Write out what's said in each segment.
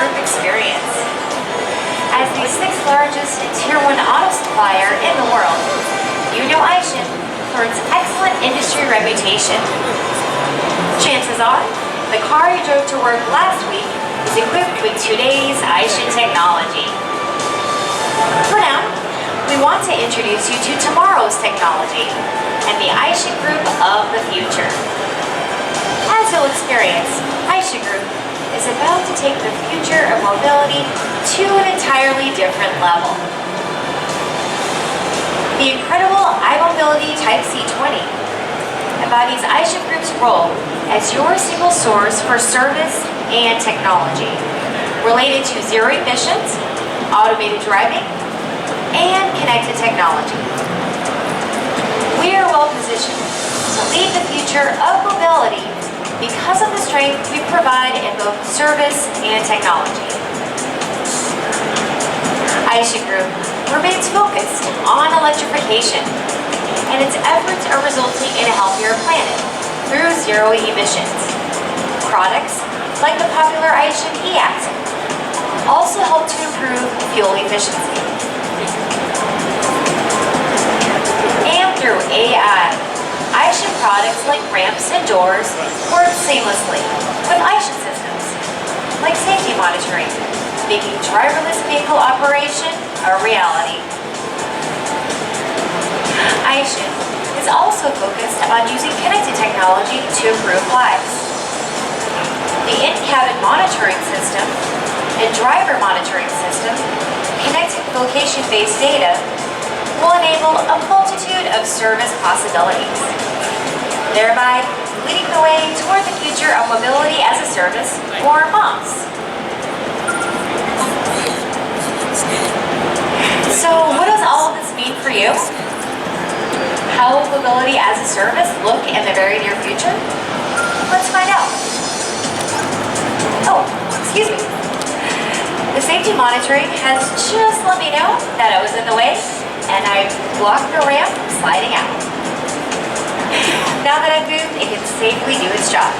Group experience. As the 6th largest Tier 1 auto supplier in the world, you know Aishin for its excellent industry reputation. Chances are, the car you drove to work last week is equipped with today's Aishin technology. For now, we want to introduce you to tomorrow's technology and the Aishin Group of the future. As you'll experience, Aishin Group is about to take the future of mobility to an entirely different level. The incredible iMobility Type C20 embodies Aishin Group's role as your single source for service and technology related to zero emissions, automated driving, and connected technology. We are well positioned to lead the future of mobility because of the strength we provide in both service and technology. Aishin Group remains focused on electrification, and its efforts are resulting in a healthier planet through zero emissions. Products like the popular Aishin e-Axle also help to improve fuel efficiency. And through AI, Aishin products like ramps and doors work seamlessly with Aishin systems, like safety monitoring, making driverless vehicle operation a reality. Aishin is also focused on using connected technology to improve lives. The in-cabin monitoring system and driver monitoring system, connected location-based data, will enable a multitude of service possibilities, thereby leading the way toward the future of mobility as a service, or MOS. So what does all of this mean for you? How will mobility as a service look in the very near future? Let's find out. Oh, excuse me. The safety monitoring has just let me know that I was in the way and I blocked the ramp from sliding out. Now that I've moved, it can safely do its job.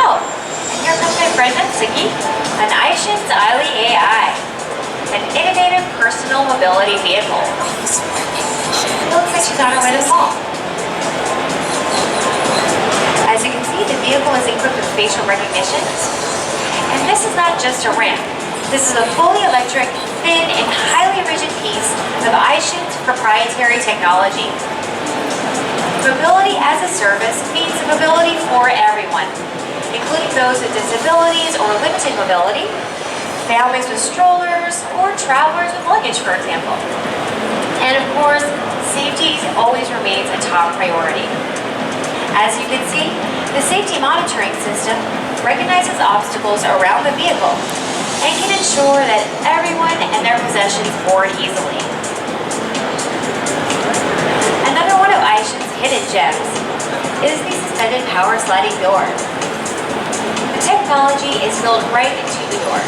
Oh, and here comes my friend Natsuki, an Aishin's Aili AI, an innovative personal mobility vehicle. It looks like she's on her way to the mall. As you can see, the vehicle is equipped with facial recognition. And this is not just a ramp. This is a fully electric, thin, and highly rigid piece of Aishin's proprietary technology. Mobility as a service means mobility for everyone, including those with disabilities or limited mobility, families with strollers, or travelers with luggage, for example. And of course, safety always remains a top priority. As you can see, the safety monitoring system recognizes obstacles around the vehicle and can ensure that everyone and their possessions board easily. Another one of Aishin's hidden gems is the suspended power sliding door. The technology is built right into the door,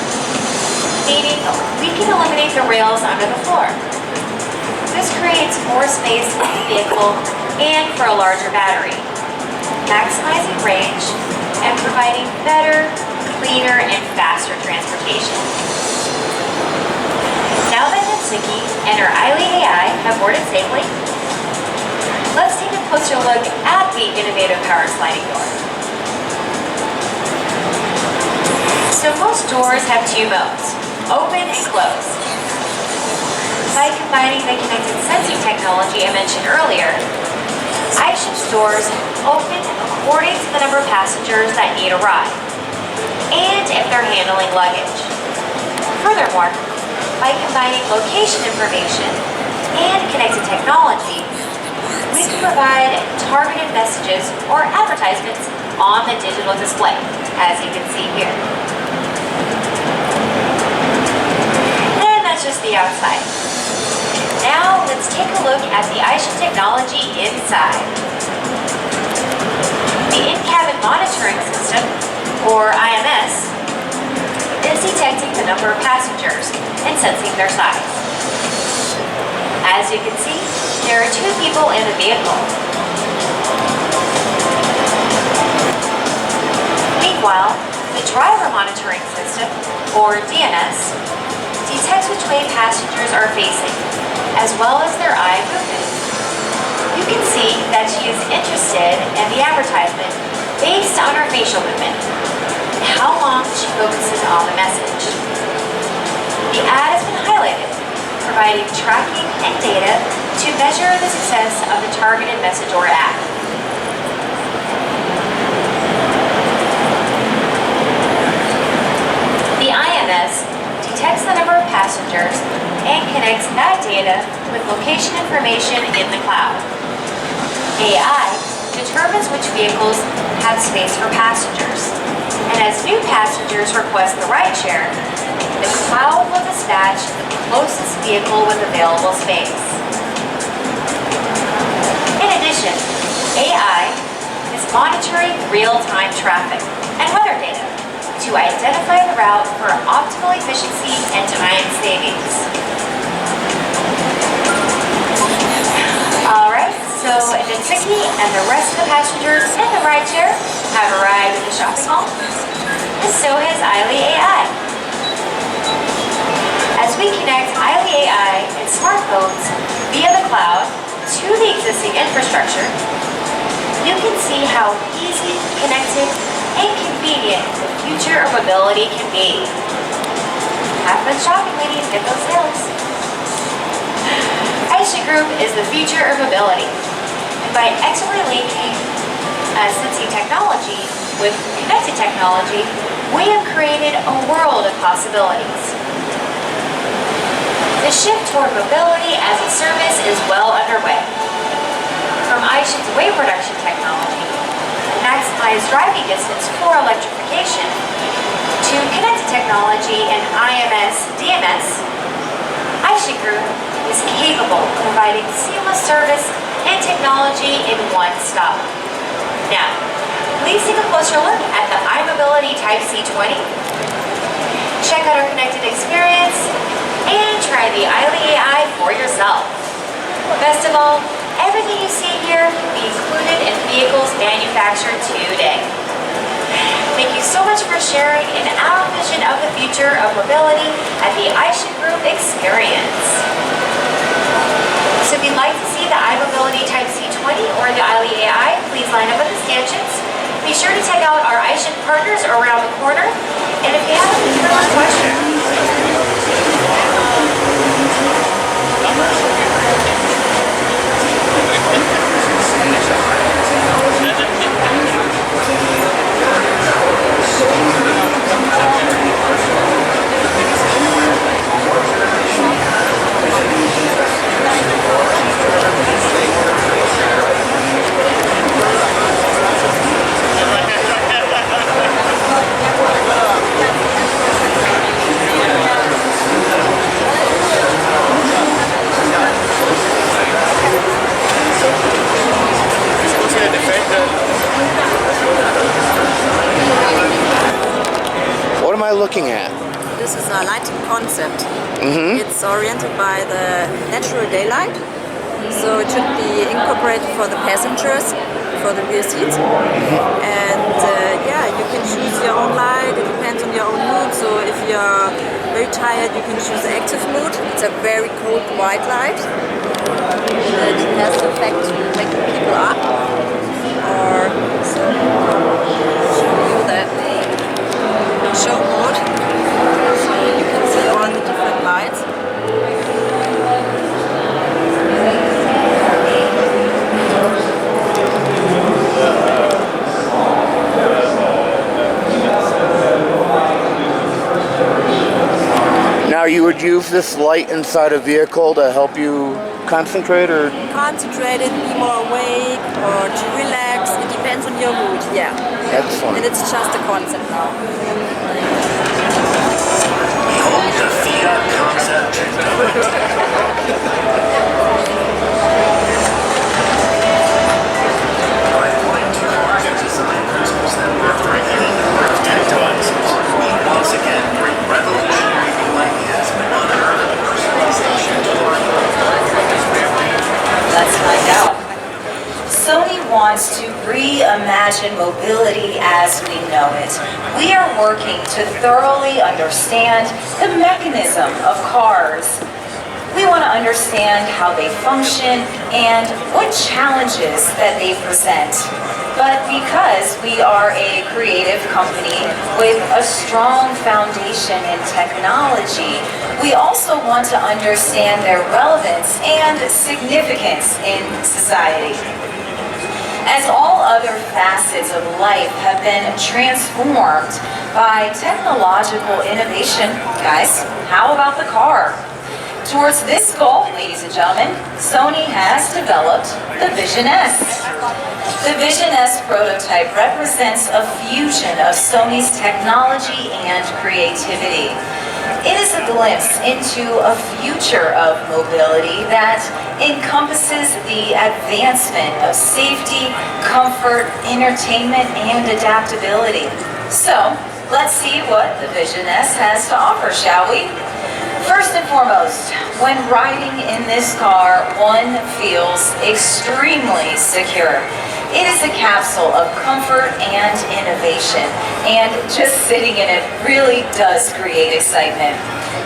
meaning we can eliminate the rails under the floor. This creates more space in the vehicle and for a larger battery, maximizing range and providing better, cleaner, and faster transportation. Now that Natsuki and her Aili AI have boarded safely, let's take a closer look at the innovative power sliding door. So most doors have two modes, open and close. By combining the connected sensing technology I mentioned earlier, Aishin's doors open according to the number of passengers that need a ride, and if they're handling luggage. Furthermore, by combining location information and connected technology, we can provide targeted messages or advertisements on the digital display, as you can see here. And that's just the outside. Now let's take a look at the Aishin technology inside. The in-cabin monitoring system, or IMS, is detecting the number of passengers and sensing their size. As you can see, there are two people in the vehicle. Meanwhile, the driver monitoring system or DNS, detects which way passengers are facing, as well as their eye movement. You can see that she is interested in the advertisement based on her facial movement and how long she focuses on the message. The ad has been highlighted, providing tracking and data to measure the success of the targeted message or ad. The IMS detects the number of passengers and connects that data with location information in the cloud. AI determines which vehicles have space for passengers, and as new passengers request the rideshare, the cloud will dispatch the closest vehicle with available space. In addition, AI is monitoring real-time traffic and weather data to identify the route for optimal efficiency and time savings. Alright, so Natsuki and the rest of the passengers in the rideshare have arrived at the shopping mall, and so has Eiley AI. As we connect Eiley AI and smartphones via the cloud to the existing infrastructure, you can see how easy, connected, and convenient the future of mobility can be. Have fun shopping, ladies, get those sales. Aisha Group is the future of mobility, and by expertly linking sensing technology with connected technology, we have created a world of possibilities. The shift toward mobility as a service is well underway. From Aisha's weight reduction technology, maximize driving distance for electrification, to connected technology and IMS DMS, Aisha Group is capable of providing seamless service and technology in one stop. Now, please take a closer look at the iMobility Type C20. Check out our connected experience and try the Eiley AI for yourself. Best of all, everything you see here can be included in vehicles manufactured today. Thank you so much for sharing in our vision of the future of mobility at the Aisha Group Experience. So if you'd like to see the iMobility Type C20 or the Eiley AI, please line up at the stanchions. Be sure to check out our Aisha partners around the corner. And if you have any further questions, what am I looking at? This is a lighting concept. It's oriented by the natural daylight, so it should be incorporated for the passengers, for the rear seats. And yeah, you can choose your own light, it depends on your own mood. So if you're very tired, you can choose the active mode. It's a very cold white light. It has the effect to wake people up. Or so show you that show mode, so you can see all the different lights. Now you would use this light inside a vehicle to help you concentrate or? Concentrate it, be more awake or to relax, it depends on your mood, yeah. Excellent. And it's just a concept now. The Fiat concept. By applying two market design principles that work for any number of tech devices, we once again bring revolutionary new ideas and unheard of personalization to life. Let's find out. Sony wants to reimagine mobility as we know it. we are working to thoroughly understand the mechanism of cars. We want to understand how they function and what challenges that they present. But because we are a creative company with a strong foundation in technology, we also want to understand their relevance and significance in society. As all other facets of life have been transformed by technological innovation, guys, how about the car? Towards this goal, ladies and gentlemen, Sony has developed the Vision S. The Vision S prototype represents a fusion of Sony's technology and creativity. It is a glimpse into a future of mobility that encompasses the advancement of safety, comfort, entertainment, and adaptability. So, let's see what the Vision S has to offer, shall we? First and foremost, when riding in this car, one feels extremely secure. It is a capsule of comfort and innovation, and just sitting in it really does create excitement.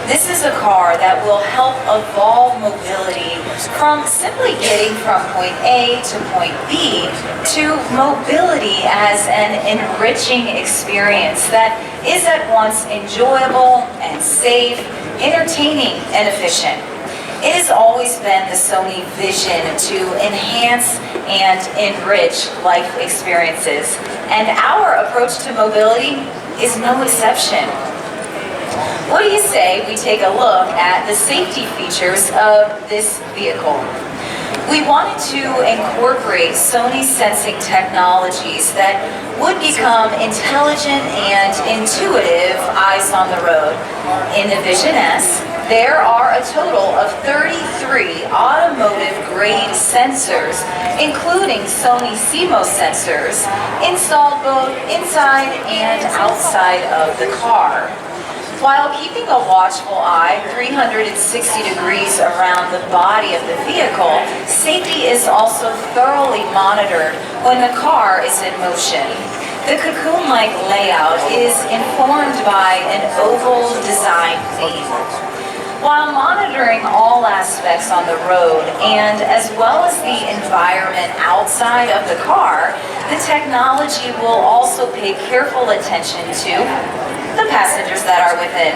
This is a car that will help evolve mobility from simply getting from point A to point B to mobility as an enriching experience that is at once enjoyable and safe, entertaining and efficient. It has always been the Sony vision to enhance and enrich life experiences, and our approach to mobility is no exception. What do you say we take a look at the safety features of this vehicle? We wanted to incorporate Sony sensing technologies that would become intelligent and intuitive eyes on the road. In the Vision S, there are a total of 33 automotive-grade sensors, including Sony CMOS sensors, installed both inside and outside of the car. While keeping a watchful eye 360 degrees around the body of the vehicle, safety is also thoroughly monitored when the car is in motion. The cocoon-like layout is informed by an oval design theme. While monitoring all aspects on the road and as well as the environment outside of the car, the technology will also pay careful attention to the passengers that are within.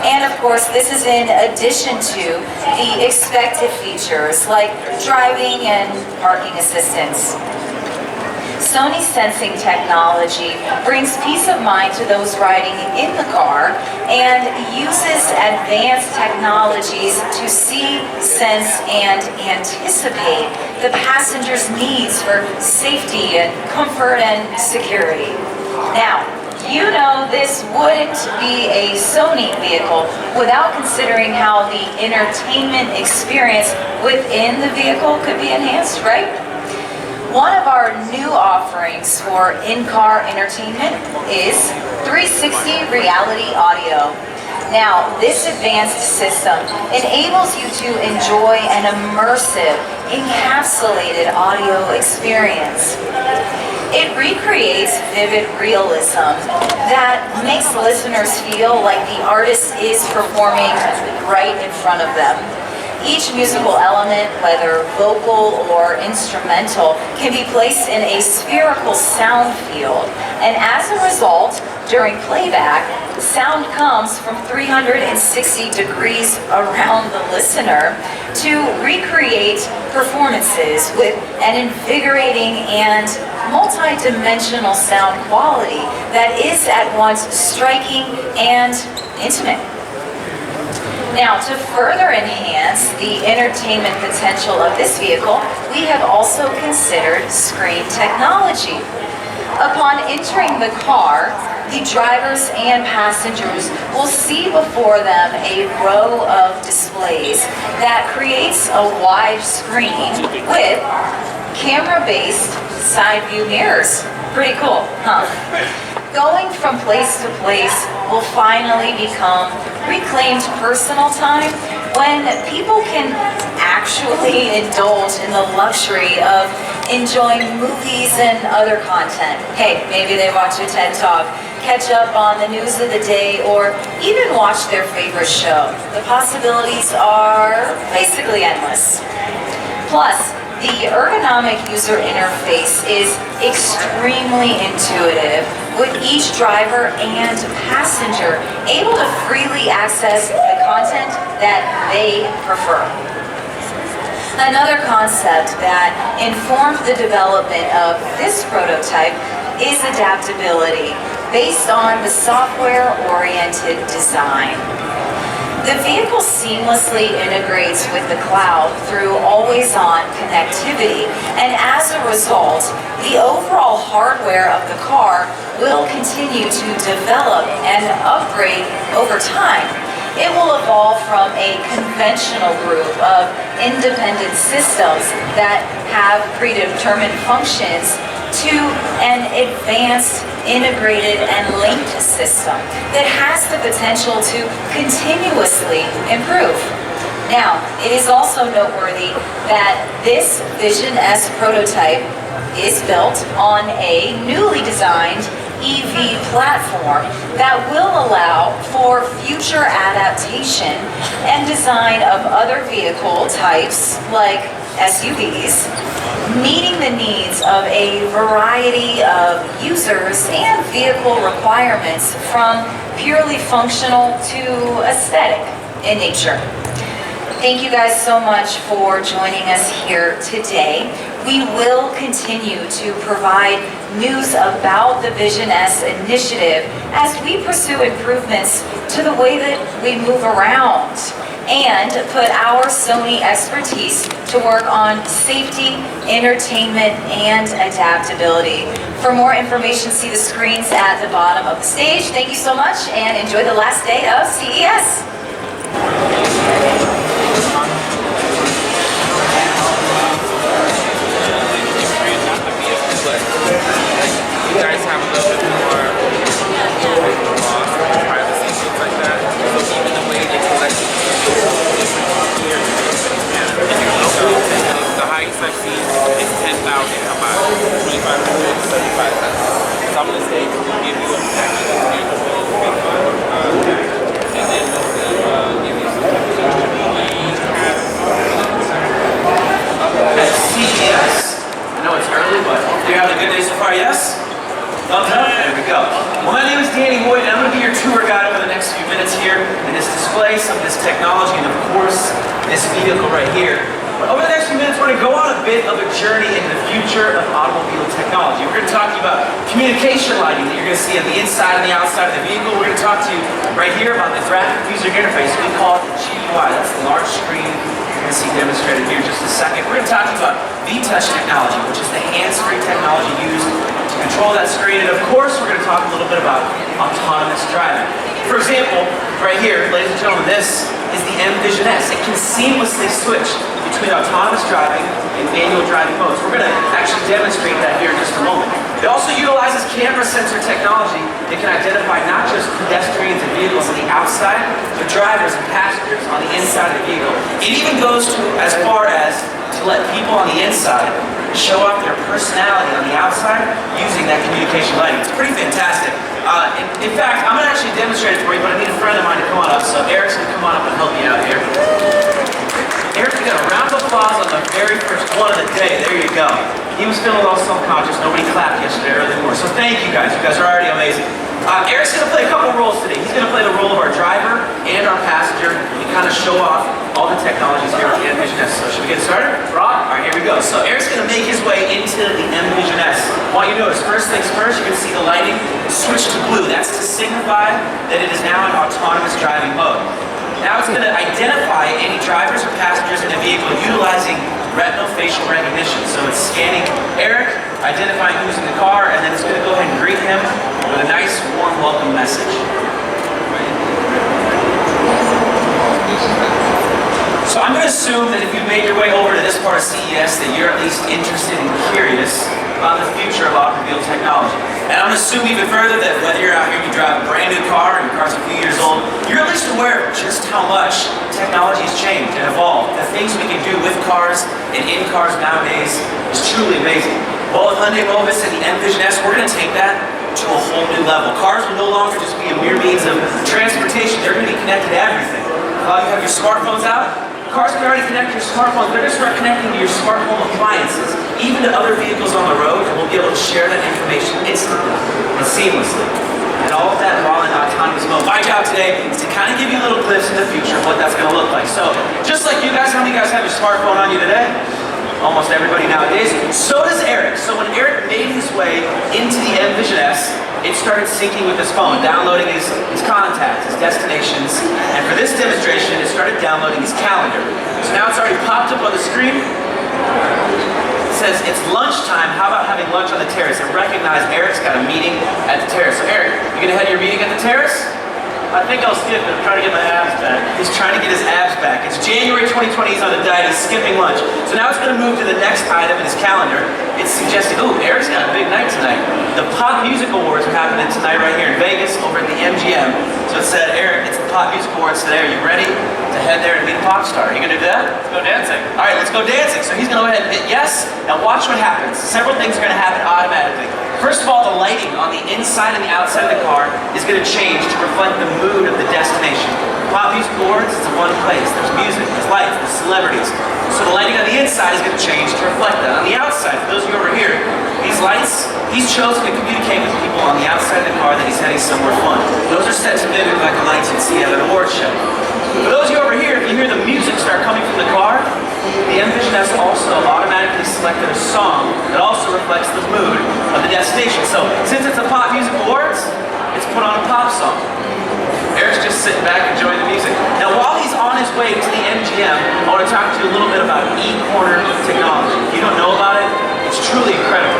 And of course, this is in addition to the expected features like driving and parking assistance. Sony sensing technology brings peace of mind to those riding in the car and uses advanced technologies to see, sense, and anticipate the passenger's needs for safety and comfort and security. Now, you know this wouldn't be a Sony vehicle without considering how the entertainment experience within the vehicle could be enhanced, right? One of our new offerings for in-car entertainment is 360 reality audio. Now, this advanced system enables you to enjoy an immersive, encapsulated audio experience. It recreates vivid realism that makes listeners feel like the artist is performing right in front of them. Each musical element, whether vocal or instrumental, can be placed in a spherical sound field, and as a result, during playback, sound comes from 360 degrees around the listener to recreate performances with an invigorating and multi-dimensional sound quality that is at once striking and intimate. Now, to further enhance the entertainment potential of this vehicle, we have also considered screen technology. Upon entering the car, the drivers and passengers will see before them a row of displays that creates a wide screen with camera-based side view mirrors. Pretty cool, huh? Going from place to place will finally become reclaimed personal time when people can actually indulge in the luxury of enjoying movies and other content. Hey, maybe they watch a TED Talk, catch up on the news of the day, or even watch their favorite show. The possibilities are basically endless. Plus, the ergonomic user interface is extremely intuitive, with each driver and passenger able to freely access the content that they prefer. Another concept that informed the development of this prototype is adaptability, based on the software-oriented design. The vehicle seamlessly integrates with the cloud through always-on connectivity, and as a result, the overall hardware of the car will continue to develop and upgrade over time. It will evolve from a conventional group of independent systems that have predetermined functions to an advanced, integrated, and linked system that has the potential to continuously improve. Now, it is also noteworthy that this Vision S prototype is built on a newly designed EV platform that will allow for future adaptation and design of other vehicle types like SUVs, meeting the needs of a variety of users and vehicle requirements from purely functional to aesthetic in nature. Thank you guys so much for joining us here today. We will continue to provide news about the Vision S initiative as we pursue improvements to the way that we move around and put our Sony expertise to work on safety, entertainment, and adaptability. For more information, see the screens at the bottom of the stage. Thank you so much and enjoy the last day of CES. You guys have a little bit more privacy, things like that. So even the way they collect the highest I've seen is 10,000. How about 2,500, 75,000? Some of the states will give you a package and then they'll give you some At CES, I know it's early, but hopefully you're having a good day so far, yes? Thumbs up? There we go. Well, my name is Danny Hoyt, and I'm going to be your tour guide over the next few minutes here and just display some of this technology and, of course, this vehicle right here. But over the next few minutes, we're going to go on a bit of a journey into the future of automobile technology. We're going to talk to you about communication lighting that you're going to see on the inside and the outside of the vehicle. We're going to talk to you right here about the graphic user interface. We call it the GUI. That's the large screen you're going to see demonstrated here in just a second. We're going to talk to you about V-Touch technology, which is the hands-free technology used to control that screen. And of course, we're going to talk a little bit about autonomous driving. For example, right here, ladies and gentlemen, this is the M Vision S. It can seamlessly switch between autonomous driving and manual driving modes. We're going to actually demonstrate that here in just a moment. It also utilizes camera sensor technology that can identify not just pedestrians and vehicles on the outside, but drivers and passengers on the inside of the vehicle. It even goes to as far as to let people on the inside show off their personality on the outside using that communication lighting. It's pretty fantastic. In fact, I'm going to actually demonstrate it for you, but I need a friend of mine to come on up. So Eric's going to come on up and help me out here. Eric, we got a round of applause on the very first one of the day. There you go. He was feeling a little self-conscious. Nobody clapped yesterday early in the morning. So thank you guys. You guys are already amazing. Eric's going to play a couple roles today. He's going to play the role of our driver and our passenger and kind of show off all the technologies here at the M Vision S. So should we get started? Rob? All right, here we go. So Eric's going to make his way into the M Vision S. I want you to notice, first things first, you're going to see the lighting switch to blue. That's to signify that it is now in autonomous driving mode. Now it's going to identify any drivers or passengers in the vehicle utilizing retinal facial recognition. So it's scanning Eric, identifying who's in the car, and then it's going to go ahead and greet him with a nice, warm welcome message. So I'm going to assume that if you've made your way over to this part of CES that you're at least interested and curious about the future of automobile technology. And I'm going to assume even further that whether you're out here and you drive a brand new car and your car's a few years old, you're at least aware of just how much technology has changed and evolved. The things we can do with cars and in cars nowadays is truly amazing. Well, with Hyundai Mobis and the M Vision S, we're going to take that to a whole new level. Cars will no longer just be a mere means of transportation. They're going to be connected to everything. While you have your smartphones out, cars can already connect to your smartphones. They're going to start connecting to your smart home appliances, even to other vehicles on the road, and we'll be able to share that information instantly and seamlessly. And all of that while in autonomous mode. My job today is to kind of give you a little glimpse in the future of what that's going to look like. So, just like you guys, how many of you guys have your smartphone on you today? Almost everybody nowadays. So does Eric. So when Eric made his way into the M Vision S, it started syncing with his phone, downloading his contacts, his destinations, and for this demonstration, it started downloading his calendar. So now it's already popped up on the screen. It says it's lunchtime. How about having lunch on the terrace? And recognize Eric's got a meeting at the terrace. So Eric, you gonna head to your meeting at the terrace? I think I'll skip it. I'm trying to get my abs back. He's trying to get his abs back. It's January 2020, he's on a diet, he's skipping lunch. So now it's gonna move to the next item in his calendar. It's suggesting, ooh, Eric's got a big night tonight. The Pop Music Awards are happening tonight right here in Vegas over at the MGM. So it said, Eric, it's the Pop Music Awards today. Are you ready to head there and be a pop star? Are you gonna do that? Let's go dancing. All right, let's go dancing. So he's gonna go ahead and hit yes. Now watch what happens. Several things are gonna happen automatically. First of all, the lighting on the inside and the outside of the car is going to change to reflect the mood of the destination. Pop Music Awards, it's in one place. There's music, there's lights, there's celebrities. So the lighting on the inside is going to change to reflect that. On the outside, for those of you over here, these lights, he's chosen to communicate with people on the outside of the car that he's heading somewhere fun. Those are set to mimic like the lights you'd see at an award show. For those of you over here, if you hear the music start coming from the car, the M Vision S also automatically selected a song that also reflects the mood of the destination. So, since it's a Pop Music Awards, it's put on a pop song. Eric's just sitting back enjoying the music. Now, while he's on his way to the MGM, I want to talk to you a little bit about e-corner technology. If you don't know about it, it's truly incredible.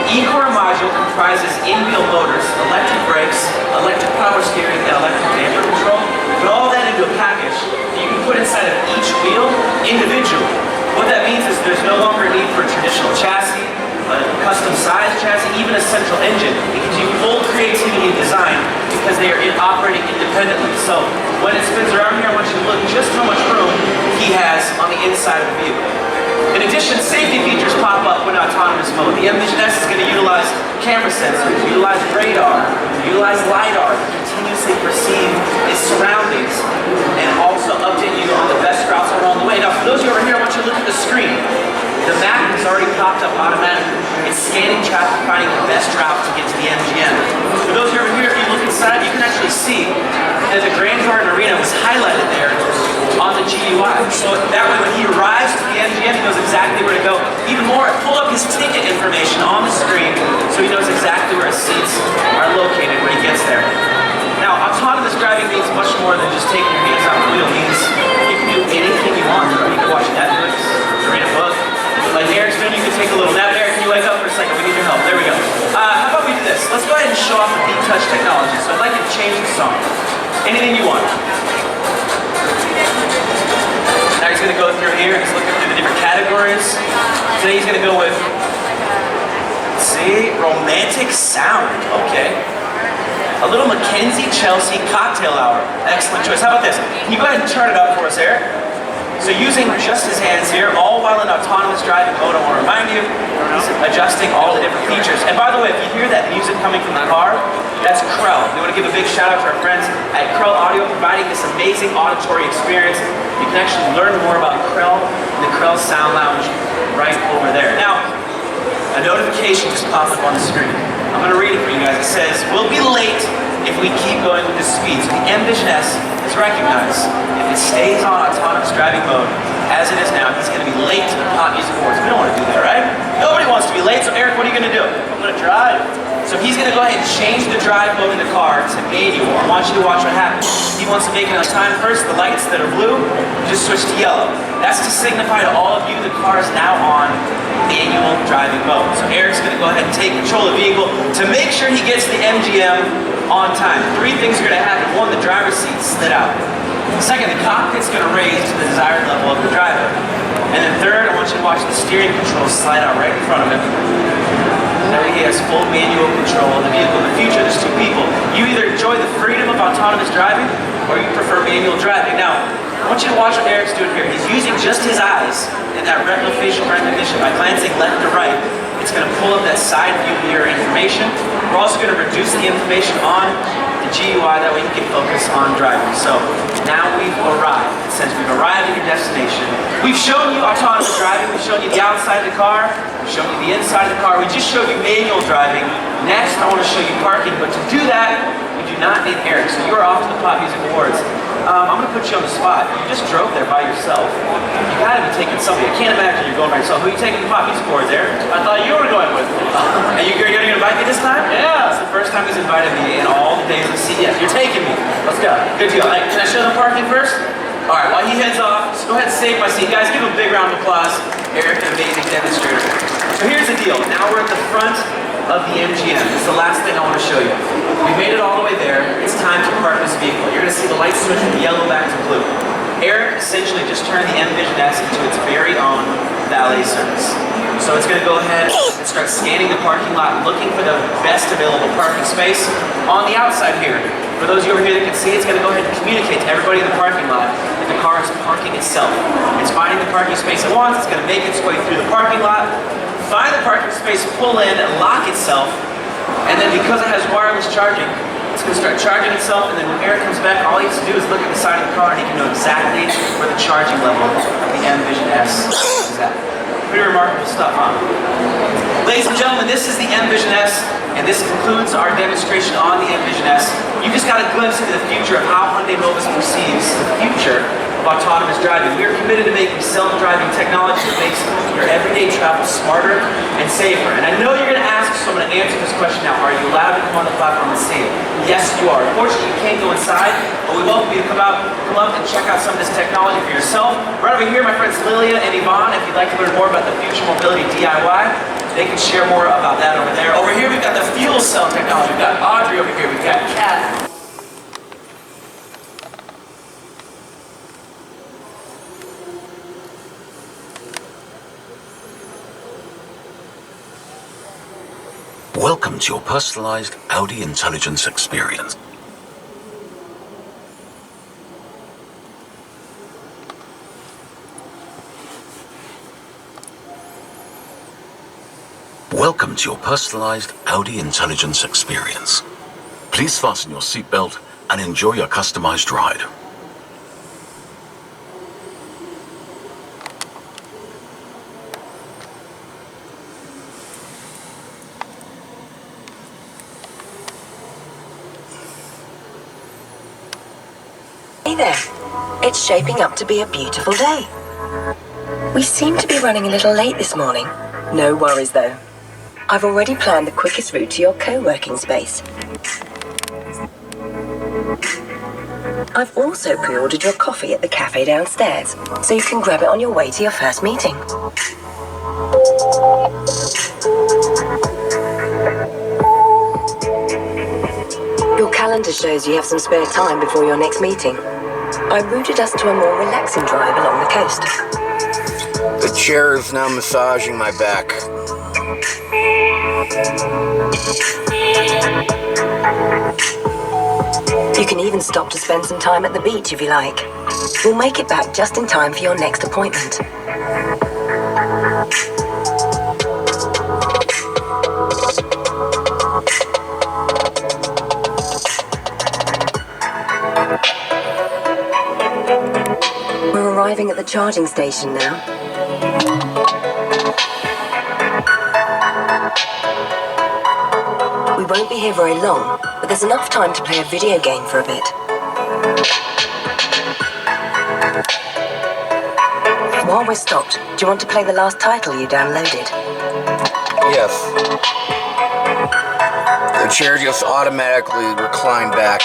E-corner module comprises in-wheel motors, electric brakes, electric power steering, and electric damper control. Put all that into a package that you can put inside of each wheel individually. What that means is there's no longer a need for a traditional chassis, a custom-sized chassis, even a central engine. It gives you full creativity in design because they are operating independently. So when it spins around here, I want you to look just how much room he has on the inside of the vehicle. In addition, safety features pop up when autonomous mode. The M Vision S is going to utilize camera sensors, utilize radar, utilize LiDAR to continuously perceive its surroundings and also update you on the best routes along the way. Now, for those of you over here, I want you to look at the screen. The map has already popped up automatically. It's scanning traffic, finding the best route to get to the MGM. For those of you over here, if you look inside, you can actually see that the Grand Garden Arena was highlighted there on the GUI. So that way when he arrives to the MGM, he knows exactly where to go. Even more, pull up his ticket information on the screen so he knows exactly where his seats are located when he gets there. Now, autonomous driving means much more than just taking your hands off the wheel. It means you can do anything you want. You can watch Netflix, read a book. Like Eric's doing, you can take a little nap. Eric, can you wake up for a second? We need your help. There we go. How about we do this? Let's go ahead and show off the Deep Touch technology. So I'd like you to change the song. Anything you want. Now he's going to go through here. He's looking through the different categories. Today he's going to go with, let's see, romantic sound. Okay. A little Mackenzie Chelsea cocktail hour. Excellent choice. How about this? Can you go ahead and turn it up for us, Eric? So using just his hands here, all while in autonomous driving mode, I want to remind you, he's adjusting all the different features. And by the way, if you hear that music coming from the car, that's Krell. We want to give a big shout out to our friends at Krell Audio, providing this amazing auditory experience. You can actually learn more about Krell in the Krell Sound Lounge right over there. Now, a notification just popped up on the screen. I'm going to read it for you guys. It says, we'll be late if we keep going with this speed. So the M Vision S is recognized. If it stays on autonomous driving mode, as it is now, he's going to be late to the Pop Music Awards. We don't want to do that, right? Nobody wants to be late, so Eric, what are you going to do? I'm going to drive. So he's going to go ahead and change the drive mode in the car to manual. I want you to watch what happens. He wants to make it on time first. The lights that are blue just switch to yellow. That's to signify to all of you the car is now on manual driving mode. So Eric's going to go ahead and take control of the vehicle to make sure he gets to the MGM on time. Three things are going to happen. One, the driver's seat slid out. Second, the cockpit's going to raise to the desired level of the driver. And then third, I want you to watch the steering controls slide out right in front of him. That way he has full manual control of the vehicle. In the future, there's two people. You either enjoy the freedom of autonomous driving, or you prefer manual driving. Now, I want you to watch what Eric's doing here. He's using just his eyes and that retinal facial recognition. By glancing left to right, it's going to pull up that side view mirror information. We're also going to reduce the information on the GUI, that way you can focus on driving. So now we've arrived. It says we've arrived at your destination. We've shown you autonomous driving, we've shown you the outside of the car, we've shown you the inside of the car, we just showed you manual driving. Next, I want to show you parking, but to do that, we do not need Eric. So you are off to the Pop Music Awards. I'm going to put you on the spot. You just drove there by yourself. You got to be taking somebody. I can't imagine you're going by yourself. Who are you taking to the Pop Music Awards, Eric? I thought you were going with me. And you're going to invite me this time? Yeah. It's the first time he's invited me in all the days of CES. You're taking me. Let's go. Good deal. Hey, can I show them parking first? All right, while he heads off, just go ahead and save my seat. Guys, give him a big round of applause. Eric, an amazing demonstrator. So here's the deal. Now we're at the front of the MGM. This is the last thing I want to show you. We made it all the way there. It's time to park this vehicle. You're going to see the light switch from yellow back to blue. Eric essentially just turned the Envision S into its very own valet service. So it's going to go ahead and start scanning the parking lot, looking for the best available parking space on the outside here. For those of you over here that can see, it's going to go ahead and communicate to everybody in the parking lot that the car is parking itself. It's finding the parking space it wants. It's going to make its way through the parking lot, find the parking space, pull in, and lock itself. And then because it has wireless charging, it's going to start charging itself, and then when Eric comes back, all he has to do is look at the side of the car and he can know exactly where the charging level of the Envision S is at. Pretty remarkable stuff, huh? Ladies and gentlemen, this is the Envision S, and this concludes our demonstration on the Envision S. You just got a glimpse into the future of how Hyundai Mobis perceives the future of autonomous driving. We are committed to making self-driving technology that makes your everyday travel smarter and safer. And I know you're going to ask, so I'm going to answer this question now. Are you allowed to come on the platform and see it? Yes, you are. Unfortunately, you can't go inside, but we welcome you to come up and check out some of this technology for yourself. Right over here, my friends Lilia and Yvonne, if you'd like to learn more about the future mobility DIY, they can share more about that over there. Over here, we've got the fuel cell technology. We've got Audrey over here. We've got Kat. Welcome to your personalized Audi Intelligence experience. Welcome to your personalized Audi Intelligence experience. Please fasten your seatbelt and enjoy your customized ride. Hey there. It's shaping up to be a beautiful day. We seem to be running a little late this morning. No worries though. I've already planned the quickest route to your co-working space. I've also pre-ordered your coffee at the cafe downstairs, so you can grab it on your way to your first meeting. Your calendar shows you have some spare time before your next meeting. I routed us to a more relaxing drive along the coast. The chair is now massaging my back. You can even stop to spend some time at the beach if you like. We'll make it back just in time for your next appointment. We're arriving at the charging station now. We won't be here very long, but there's enough time to play a video game for a bit. While we're stopped, do you want to play the last title you downloaded? Yes. The chair just automatically reclined back.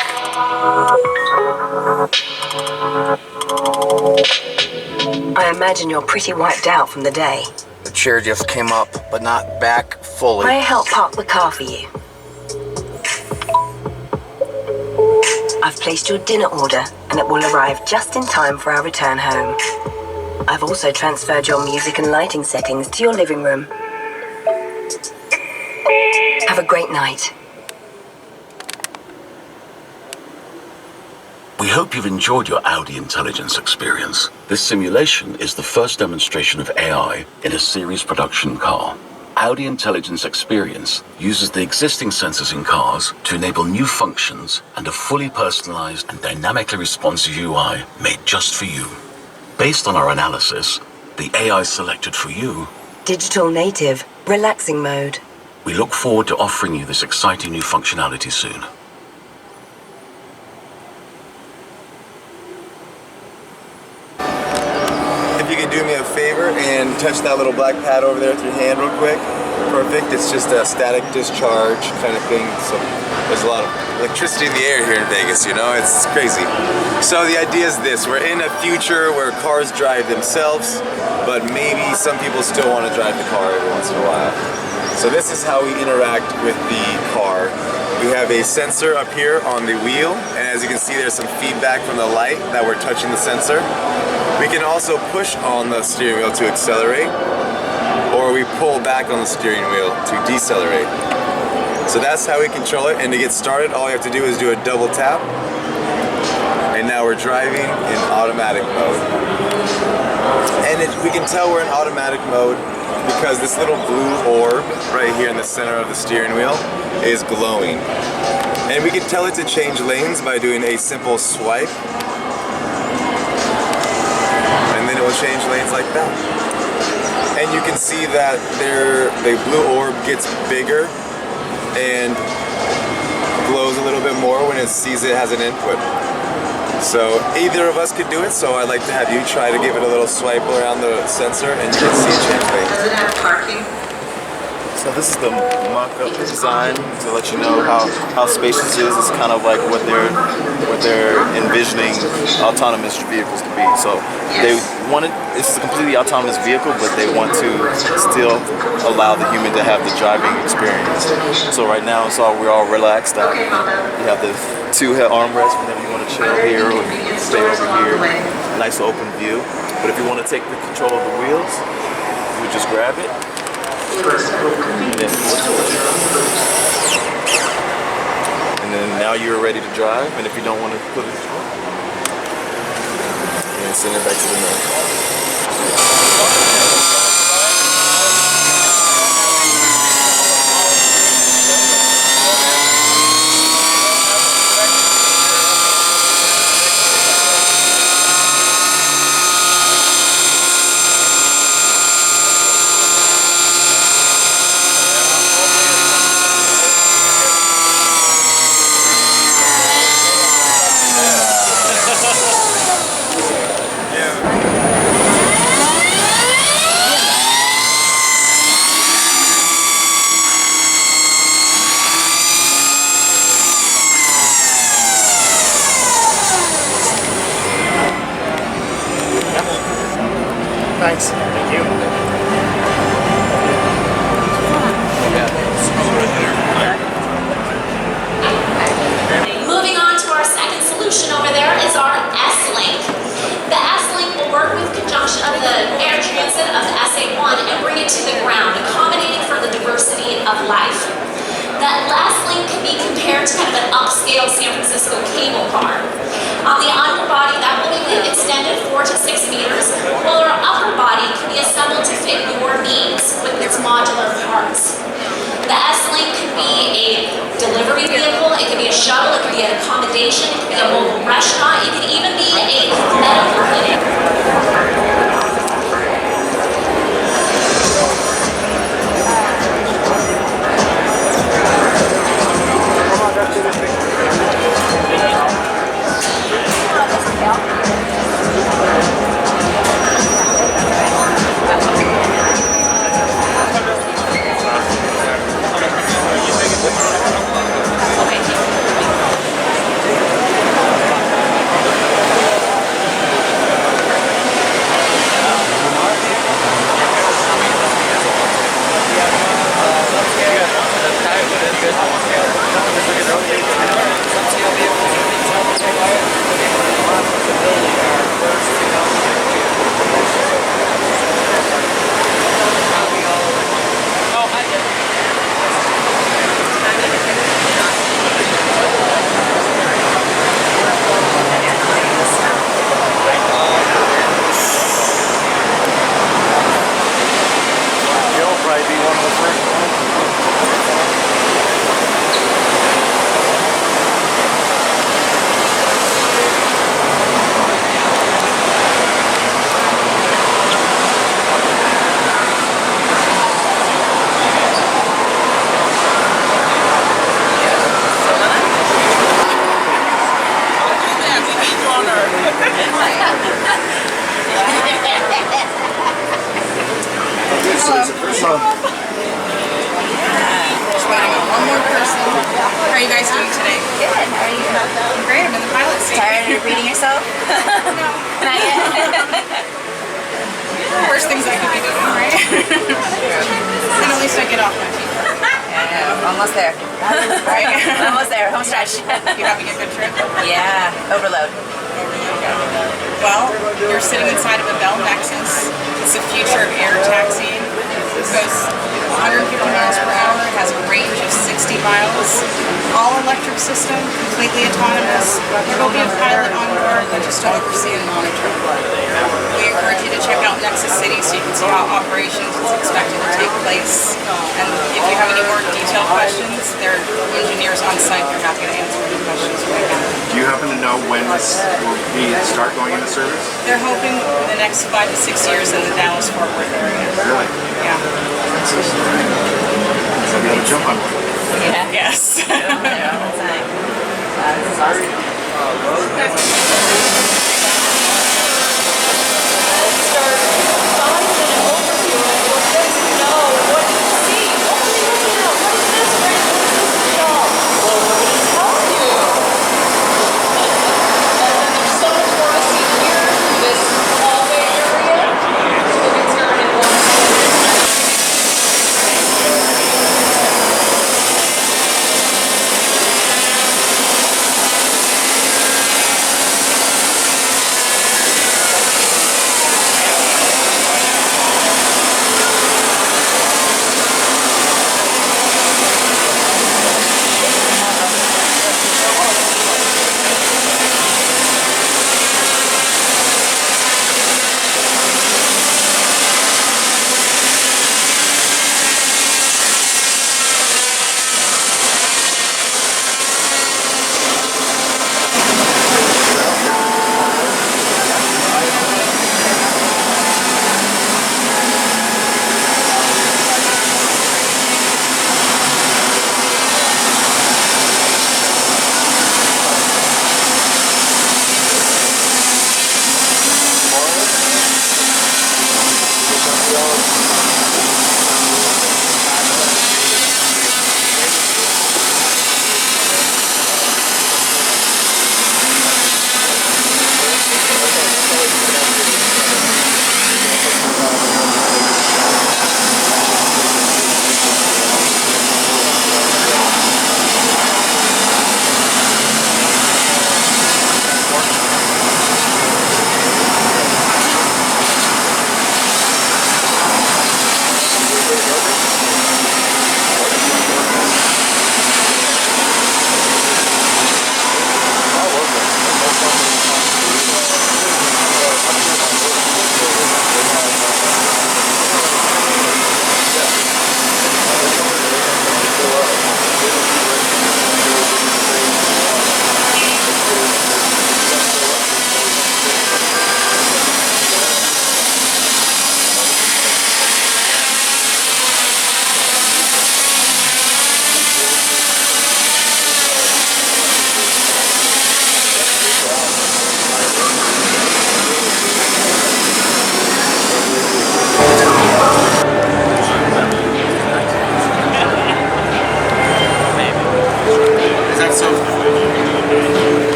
I imagine you're pretty wiped out from the day. The chair just came up, but not back fully. May I help park the car for you? I've placed your dinner order, and it will arrive just in time for our return home. I've also transferred your music and lighting settings to your living room. Have a great night. We hope you've enjoyed your Audi Intelligence experience. This simulation is the first demonstration of AI in a series production car. Audi Intelligence Experience uses the existing sensors in cars to enable new functions and a fully personalized and dynamically responsive UI made just for you. Based on our analysis, the AI selected for you, Digital native, relaxing mode. we look forward to offering you this exciting new functionality soon. If you could do me a favor and touch that little black pad over there with your hand real quick. Perfect. It's just a static discharge kind of thing. So there's a lot of electricity in the air here in Vegas, you know? It's crazy. So the idea is this. We're in a future where cars drive themselves, but maybe some people still want to drive the car every once in a while. So this is how we interact with the car. We have a sensor up here on the wheel, and as you can see, there's some feedback from the light that we're touching the sensor. We can also push on the steering wheel to accelerate, or we pull back on the steering wheel to decelerate. So that's how we control it, and to get started, all you have to do is do a double tap, and now we're driving in automatic mode. And we can tell we're in automatic mode because this little blue orb right here in the center of the steering wheel is glowing. And we can tell it to change lanes by doing a simple swipe. And then it will change lanes like that. And you can see that the blue orb gets bigger and glows a little bit more when it sees it has an input. So either of us could do it, so I'd like to have you try to give it a little swipe around the sensor and you can see it change lanes. Does it have parking? So this is the mock-up design to let you know how spacious it is. It's kind of like what they're envisioning autonomous vehicles to be. So they wanted, it's a completely autonomous vehicle, but they want to still allow the human to have the driving experience. So right now we're all relaxed out. You have the two armrests whenever you want to chill here or stay over here. Nice open view. But if you want to take the control of the wheels, you just grab it. And then now you're ready to drive, and if you don't want to put it, and send it back to the middle. Thanks. Thank you. Moving on to our second solution over there is our S-Link. The S-Link will work with conjunction of the air transit of the SA1 and bring it to the ground, accommodating for the diversity of life. That S-Link can be compared to kind of an upscale San Francisco cable car. On the underbody, that will be extended 4 to 6 meters, while our upper body can be assembled to fit your needs with its modular parts. The S-Link could be a delivery vehicle, it could be a shuttle, it could be an accommodation, it could be a mobile restaurant, it could even be a medical clinic. Building. reading yourself? No. Not yet. Worst things I could be doing, right? And at least I get off my feet. Yeah, almost there. Right? Almost there, home stretch. You having a good trip? Yeah, overload. Well, you're sitting inside of a Bell Nexus. It's the future of air taxiing. It goes 150 miles per hour. It has a range of 60 miles. All electric system, completely autonomous. There will be a pilot on board just to oversee and monitor. We encourage you to check out Nexus City so you can see how operations is expected to take place. And if you have any more detailed questions, there are engineers on site. They're happy to answer any questions you may have. Do you happen to know when this will start going into service? They're hoping in the next 5 to 6 years in the Dallas-Fort Worth area. Really? Yeah. So we got to jump on one. Yeah. Yes.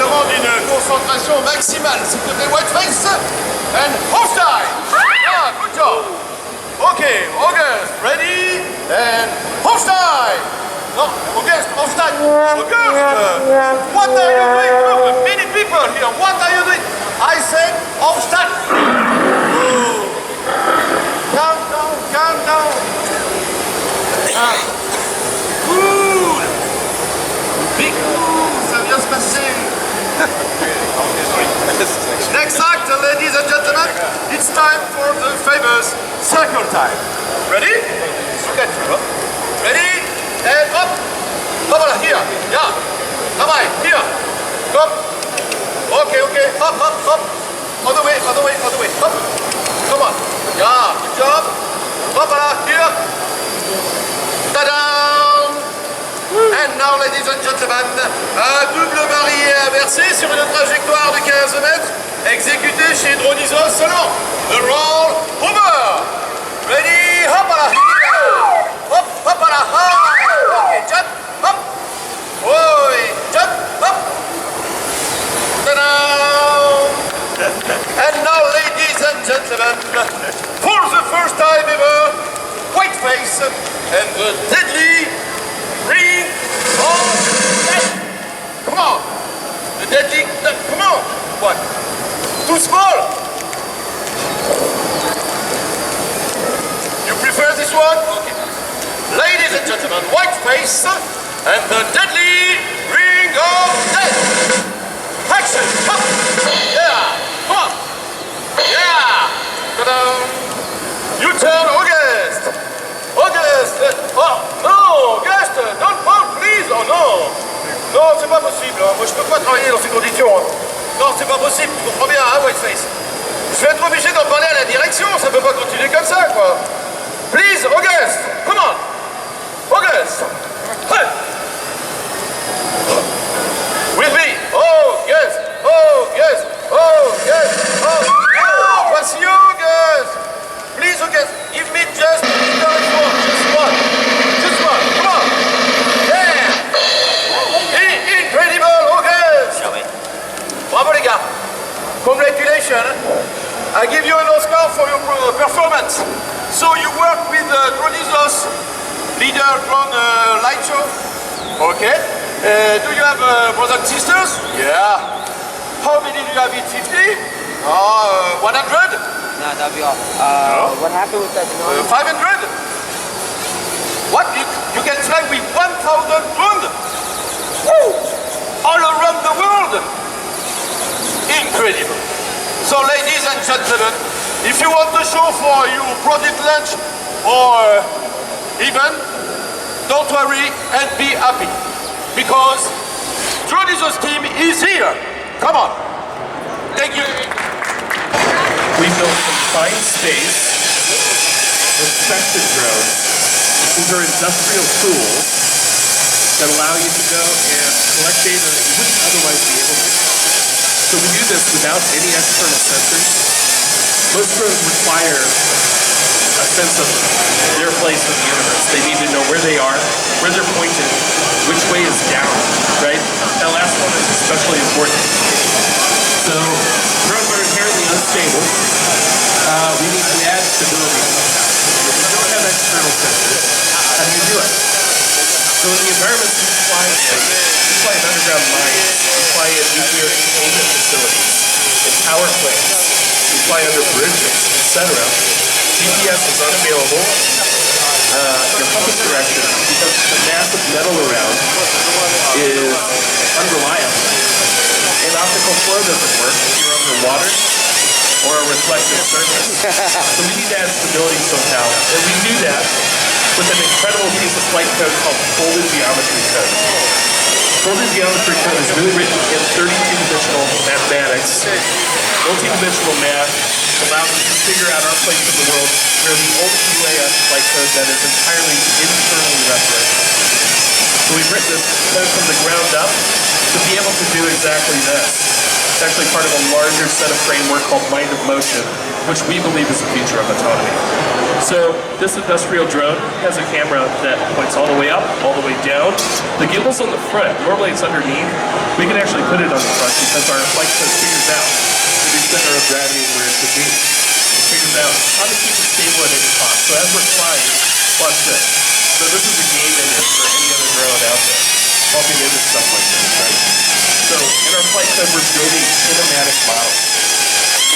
demande une concentration maximale. S'il te plaît, whiteface. And hold time. Yeah, good job. Okay, August, ready? And hold time. No, August, hold time. August, what are you doing? Look, many people here. What are you doing? I said, hold time. Calm down, calm down. Cool. Big cool, ça vient se passer. Next act, ladies and gentlemen, it's time for the famous circle time. Ready? Look at you. Ready? And up. Up, here. Yeah. Come on, here. Come. Okay, okay. Up, up, up. All the way, all the way, all the way. Up. Come on. Yeah, good job. Up, here. Ta-da! And now, ladies and gentlemen, un double barillet inversé sur une trajectoire de 15 mètres, exécuté chez Dronisos selon le roll over. Ready, hop là, hop, hop là, ok, jump, hop, oui, jump, hop, ta-da! And now, ladies and gentlemen, for the first time ever, white face and the deadly ring of death. Come on. The deadly, come on. What? Too small? You prefer this one? Okay. Ladies and gentlemen, white face and the deadly ring of death. Action. Up. Yeah. Come on. Yeah. Ta-da. You turn, August. August! Oh, non! August! Don't fall, please! Oh non! Non, c'est pas possible. Hein. Moi, je peux pas travailler dans ces conditions. Hein. Non, c'est pas possible. Tu comprends bien, hein, Whiteface? Je vais être obligé d'en parler à la direction. Ça peut pas continuer comme ça, quoi. Please, August! Come on! August! Hey! With me! Oh, yes! Oh, yes! Oh, yes! Oh, oh! What's you, August? Please, August, give me just one. Just one. Come on. Yeah. Incredible, August. Bravo, les gars. Congratulations. I give you an Oscar for your performance. So you work with Dronisos, leader from light show. Okay. Do you have brothers and sisters? Yeah. How many do you have in 50? 100? No, that'll be all. What happened with that? 500? What? You can fly with 1,000 pounds? Woo! All around the world? Incredible. So, ladies and gentlemen, if you want to show for your product lunch or even, don't worry and be happy. Because Dronisos team is here. Come on. Thank you. We built confined space with section drones. These are industrial tools that allow you to go and collect data that you wouldn't otherwise be able to. So we do this without any external sensors. Most drones require a sense of their place in the universe. They need to know where they are, where they're pointed, which way is down, right? That last one is especially important. So drones are inherently unstable. We need to add stability somehow. If you don't have external sensors, how do you do it? So in the environments we fly in underground mines, we fly in nuclear containment facilities, in power plants, we fly under bridges, etc. GPS is unavailable. Your compass direction, because the mass of metal around is unreliable. And optical flow doesn't work if you're underwater or a reflective surface. So we need to add stability somehow. And we do that with an incredible piece of flight code called folded geometry code. Folded geometry code is really written in 32-dimensional mathematics. Multi-dimensional math allows us to figure out our place in the world. We're the only UAS flight code that is entirely internally referenced. So we've written this code from the ground up to be able to do exactly this. It's actually part of a larger set of framework called Mind of Motion, which we believe is the future of autonomy. So this industrial drone has a camera that points all the way up, all the way down. The gimbal's on the front. Normally it's underneath. We can actually put it on the front because our flight test figures out the center of gravity and where it should be. It figures out how to keep it stable at any cost. So as we're flying, watch this. So this is a game engine for any other drone out there, bumping into stuff like this, right? So in our flight test, we're building kinematic models.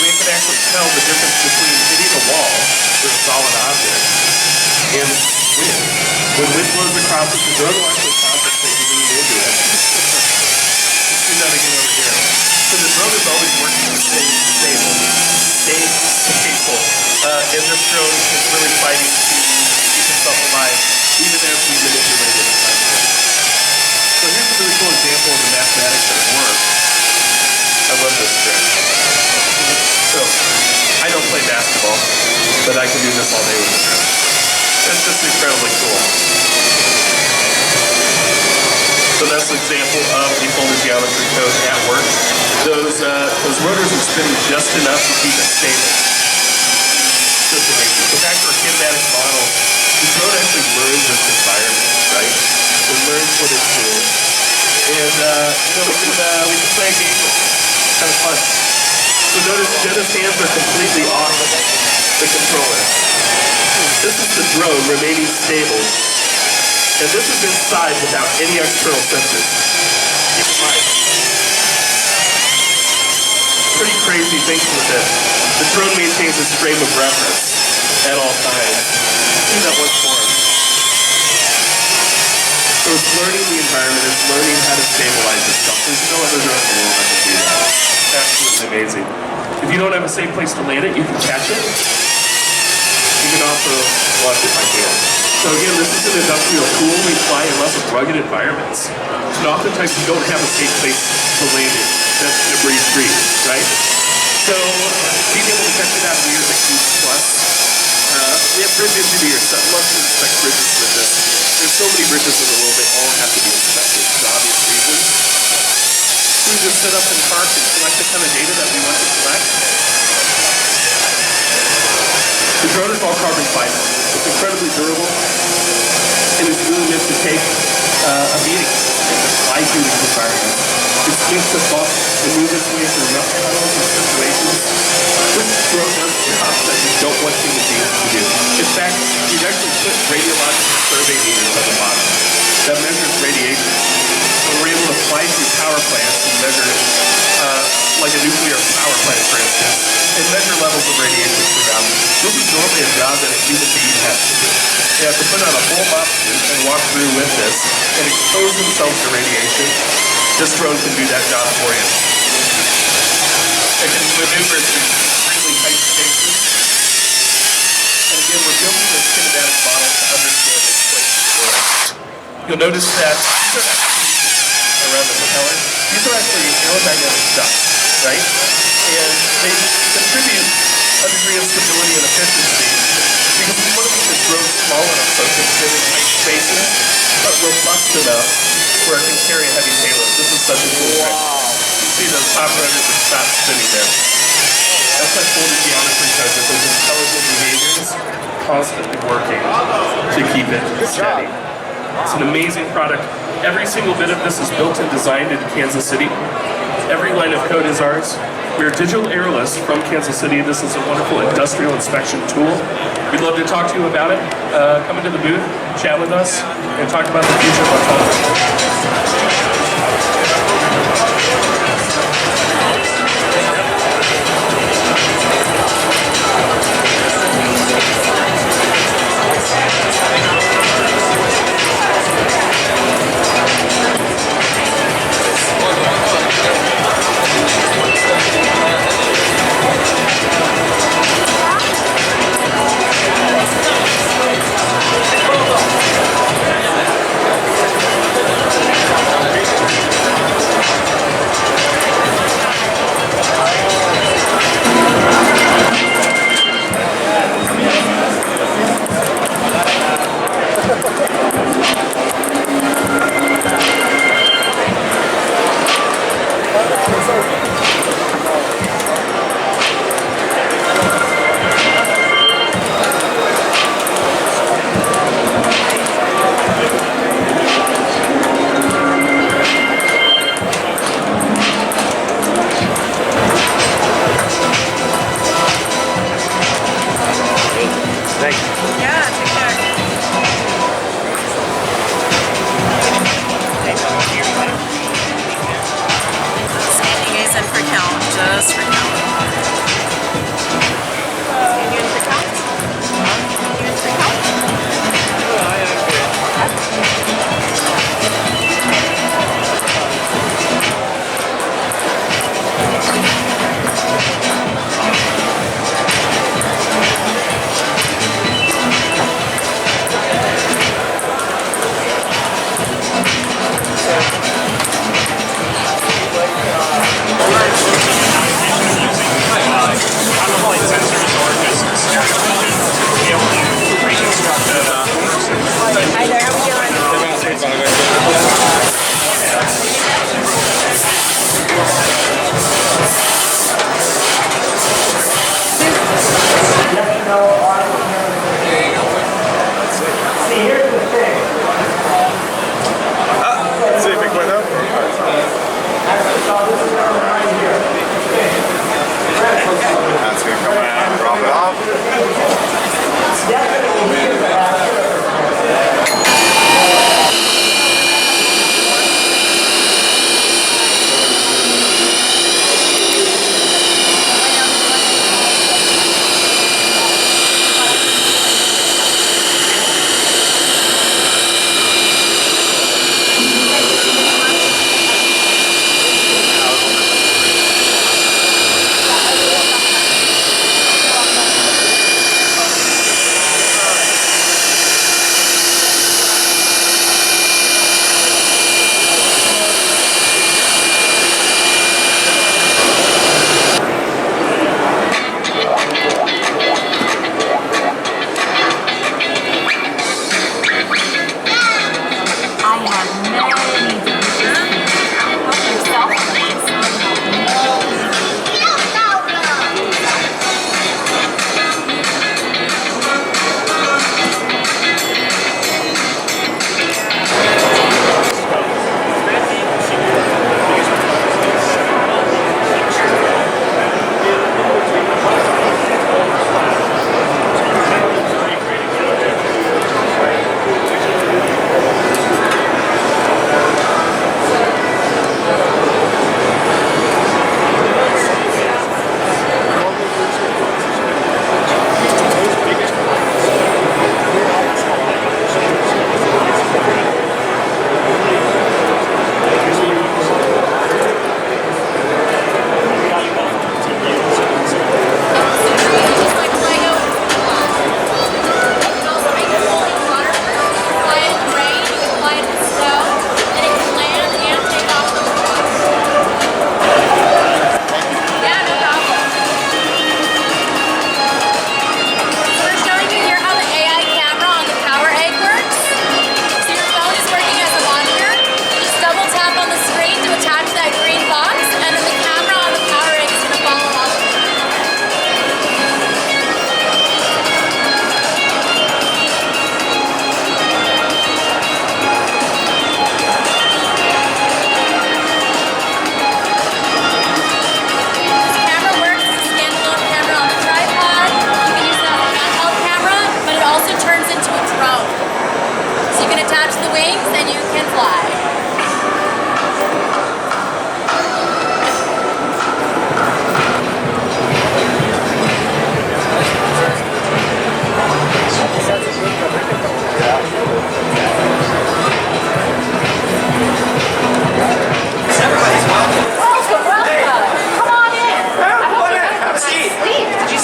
We can actually tell the difference between hitting a wall with a solid object and wind. When wind blows across it, the drone will actually compensate and lean into it. Let's do that again over here. So the drone is always working to stay stable, stay stable. And this drone is really fighting to keep itself alive, even as we manipulate it. So here's a really cool example of the mathematics that work. I love this trick. So, I don't play basketball, but I can do this all day with the drone. It's just incredibly cool. So that's an example of the folded geometry code at work. Those rotors are spinning just enough to keep it stable. Just amazing. So back to our kinematic model, the drone actually learns its environment, right? It learns what it's doing. And we can play a game. It's kind of fun. So notice Jenna's hands are completely off the controller. This is the drone remaining stable. And this is inside without any external sensors. Keep in mind. Pretty crazy things with this. The drone maintains its frame of reference at all times. Do that once more. So it's learning the environment, it's learning how to stabilize itself. There's no other drone in the world that can do that. Absolutely amazing. If you don't have a safe place to land it, you can catch it. You can also launch it by hand. So again, this is an industrial tool we fly in lots of rugged environments. And oftentimes you don't have a safe place to land it that's going to breathe free, right? So being able to catch it out of the air is a huge plus. We have bridge engineers that love to inspect bridges with this. There's so many bridges in the world, they all have to be inspected for obvious reasons. We just sit up and park and select the kind of data that we want to collect. The drone is all carbon fiber. It's incredibly durable, and it's really meant to take a beating and to fly through these environments. It's meant to bump and move its way through rough tunnels and situations. This drone does jobs that you don't want human beings to do. In fact, we've actually put radiological survey meters on the bottom that measures radiation. So we're able to fly through power plants and measure, like a nuclear power plant, for instance, and measure levels of radiation throughout. This is normally a job that a human being has to do. They have to put on a full mop and walk through with this and expose themselves to radiation. This drone can do that job for you. It can maneuver through extremely tight spaces. And again, we're building this kinematic model to understand its place in the world. You'll notice that these are not around the propeller. These are actually aerodynamic ducts, right? And they contribute a degree of stability and efficiency because we want to make this drone small enough so it can fit in tight spaces, but robust enough where it can carry a heavy payload. This is such a cool trick. You see those top rotors that stop spinning there. That's like folded geometry code with those intelligent behaviors constantly working to keep it steady. It's an amazing product. Every single bit of this is built and designed in Kansas City. Every line of code is ours. We're digital airless from Kansas City. This is a wonderful industrial inspection tool. We'd love to talk to you about it. Come into the booth, chat with us, and talk about the future of autonomy.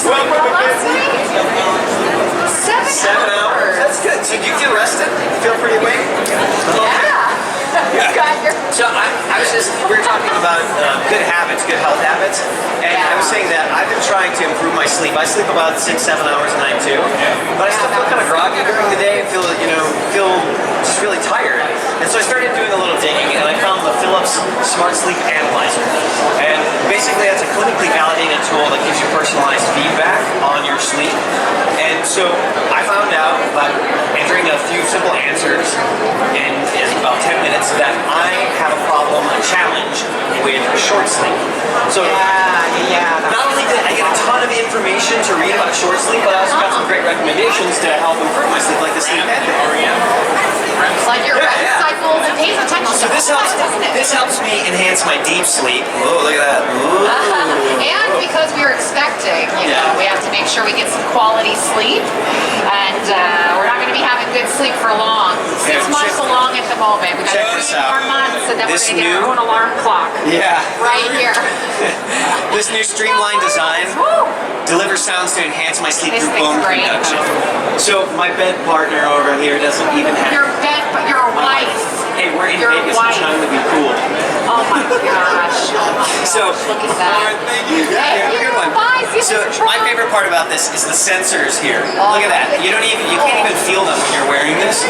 last week? 7 hours. That's good. So do you feel rested? You feel pretty awake? Yeah. So I was just, we were talking about good habits, good health habits, and I was saying that I've been trying to improve my sleep. I sleep about 6-7 hours a night too, but I still feel kind of groggy during the day. I feel, feel just really tired. And so I started doing a little digging, and I found the Philips Smart Sleep Analyzer. And basically that's a clinically validated tool that gives you personalized feedback on your sleep. And so I found out by entering a few simple answers in about 10 minutes that I have a problem, a challenge with short sleep. So not only did I get a ton of information to read about short sleep, but I also got some great recommendations to help improve my sleep, like the sleep method. Like your REM cycles, it pays attention So this helps me enhance my deep sleep. Oh, look at that. And because we are expecting, we have to make sure we get some quality sleep, and we're not going to be having good sleep for long. 6 months along at the moment. We got 3 more months, and then we're going to get our own alarm clock. Yeah. Right here. This new streamlined design delivers sounds to enhance my sleep through bone conduction. So my bed partner over here doesn't even have your wife. Hey, we're in Vegas. It's trying to be cool. Oh my gosh. So, look at that. Thank you. Yeah, have a good one. So, my favorite part about this is the sensors here. Look at that. You can't even feel them when you're wearing this.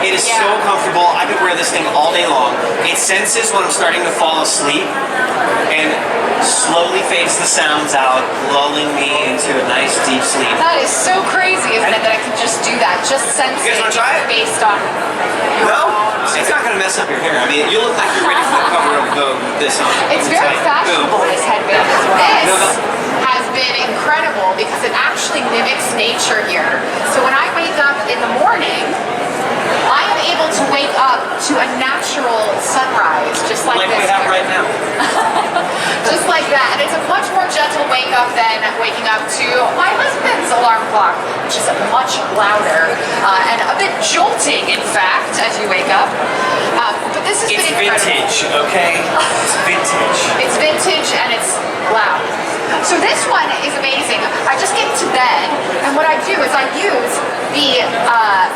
It is so comfortable. I could wear this thing all day long. It senses when I'm starting to fall asleep and slowly fades the sounds out, lulling me into a nice deep sleep. That is so crazy, isn't it, that I can just do that, just sense You guys want to try it? Based on No? It's not going to mess up your hair. I mean, you look like you're ready for the cover of Vogue with this on. It's very fashionable, this headband as well. This has been incredible because it actually mimics nature here. So when I wake up in the morning, I am able to wake up to a natural sunrise, just like this. we have right now. Just like that. And it's a much more gentle wake up than waking up to my husband's alarm clock, which is much louder and a bit jolting, in fact, as you wake up. But this has been incredible. It's vintage, okay? It's vintage. It's vintage and it's loud. So this one is amazing. I just get to bed, and what I do is I use the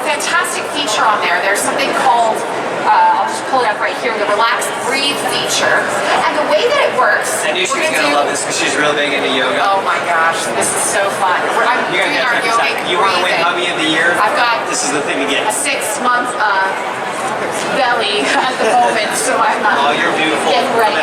fantastic feature on there. There's something called, I'll just pull it up right here, the Relax Breathe feature. And the way that it works, I knew she was going to love this because she's really big into yoga. Oh my gosh, this is so fun. I'm doing our yogic You want to win Hubby of the Year? I've got this is the thing to get. A 6-month belly at the moment, so I'm you're beautiful. getting ready.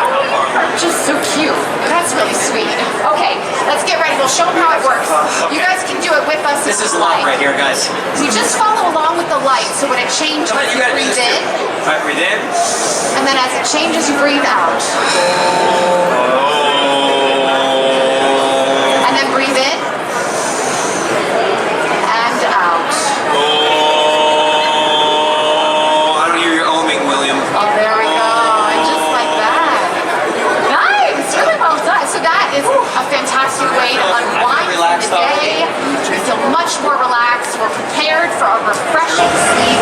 Just so cute. That's really sweet. Okay, let's get ready. We'll show them how it works. You guys can do it with us. This is love right here, guys. You just follow along with the light, so when it changes, you breathe in. All right, breathe in. And then as it changes, you breathe out. And then breathe in. And out. I don't hear your oming, William. Oh, there we go. And just like that. Nice. Really well done. So that is a fantastic way to unwind from the day. We feel much more relaxed. We're prepared for a refreshing sleep.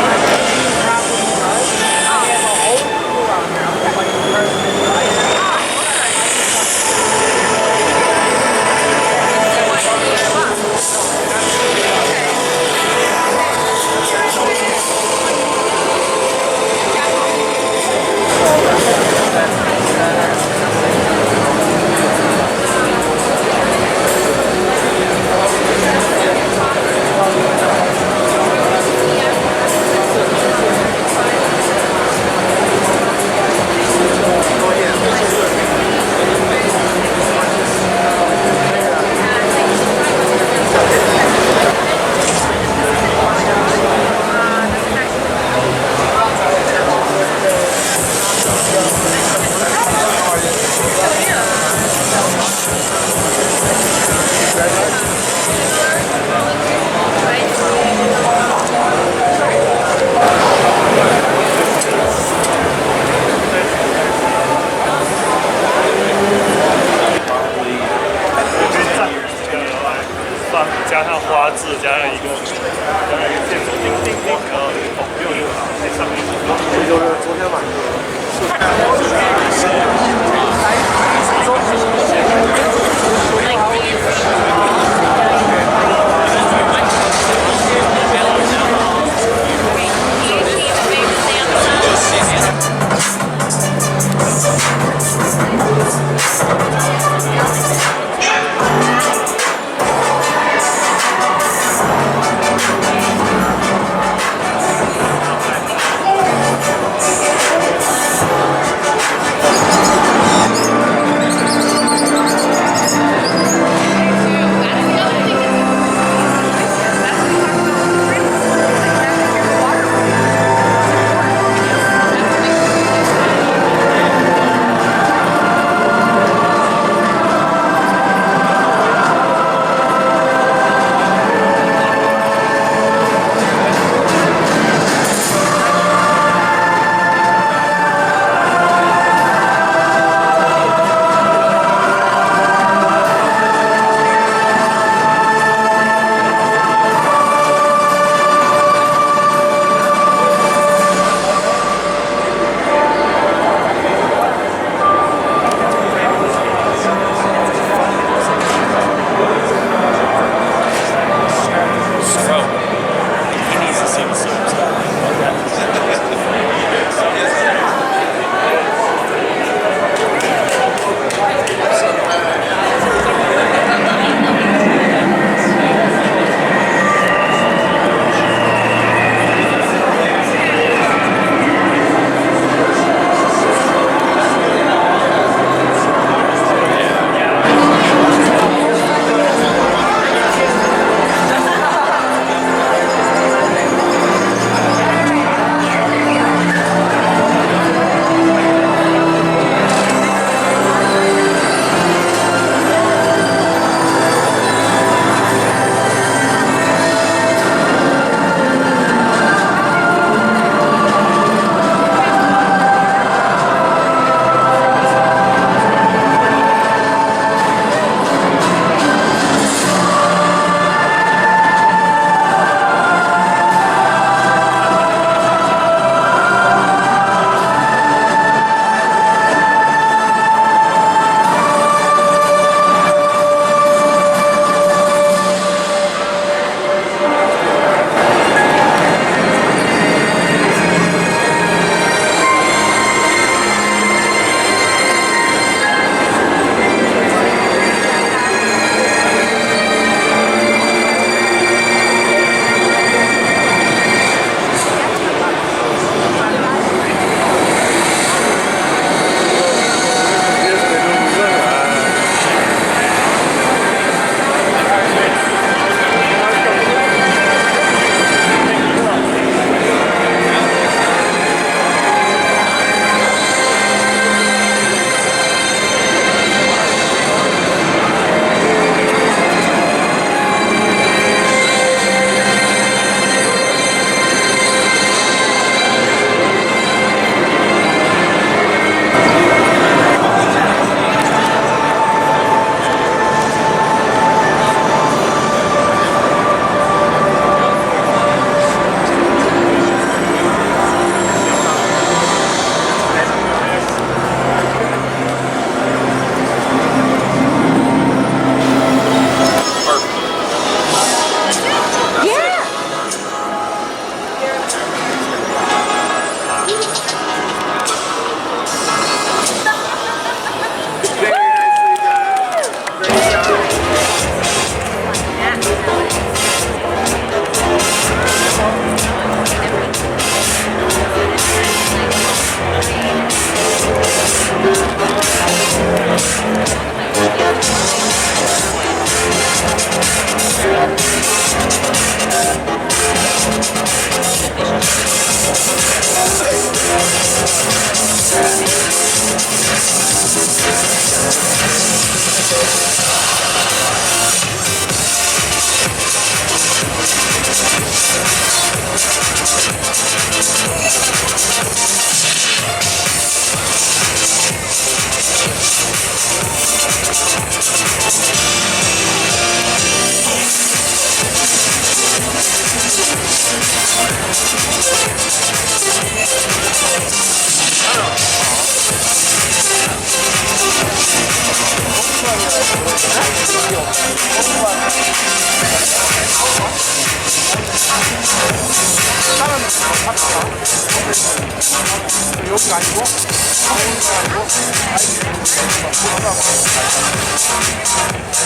여기 아니고?